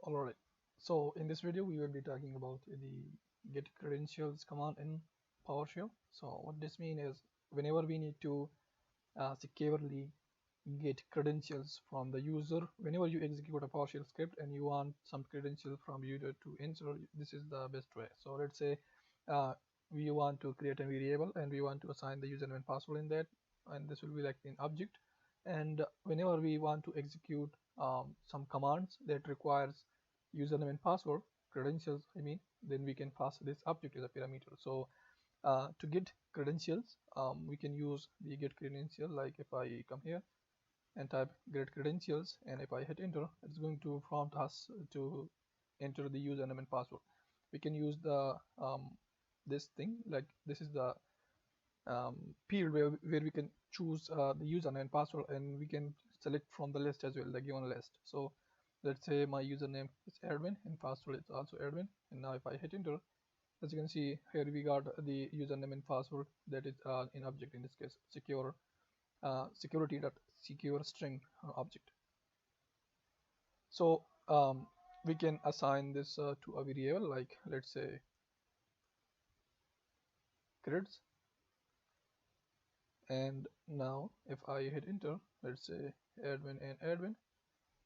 Alright, so in this video we will be talking about the get credentials command in PowerShell. So what this means is whenever we need to securely get credentials from the user, whenever you execute a PowerShell script and you want some credentials from user to enter, this is the best way. So let's say uh, we want to create a variable and we want to assign the username and password in that, and this will be like an object. And whenever we want to execute some commands that requires username and password credentials, then we can pass this object as a parameter. So to get credentials, we can use the get credential. Like if I come here and type get credentials, and if I hit enter, it's going to prompt us to enter the username and password. We can use the this thing, like this is the field where we can choose the username and password, and we can select from the list as well, the given list. So let's say my username is admin and password is also admin, and now if I hit enter, as you can see here, we got the username and password that is in object, in this case secure security.secure string object. So we can assign this to a variable, like let's say creds. And now if I hit enter, let's say admin and admin,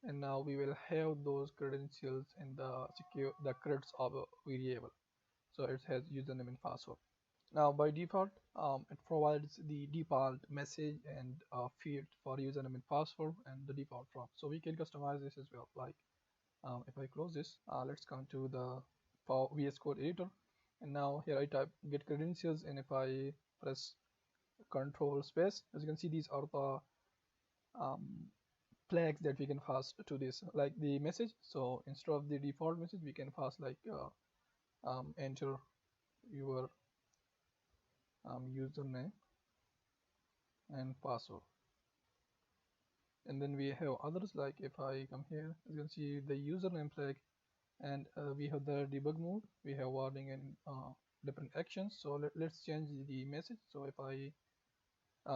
and now we will have those credentials in the creds of a variable. So it has username and password. Now by default, it provides the default message and field for username and password and the default prompt. So we can customize this as well. Like if I close this, let's come to the VS Code editor, and now here I type get credentials, and if I press control space, as you can see, these are the flags that we can pass to this, like the message. So instead of the default message, we can pass like enter your username and password. And then we have others, like if I come here, you can see the username flag, and we have the debug mode, we have warning and different actions. So let's change the message. So if I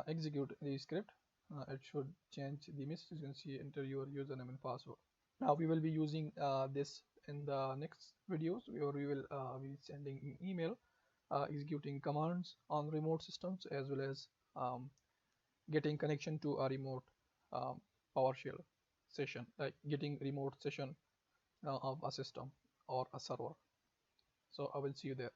execute the script, it should change the message. You can see enter your username and password. Now we will be using this in the next videos, where we will be sending an email, executing commands on remote systems, as well as getting connection to a remote um, PowerShell session, like getting remote session of a system or a server. So I will see you there.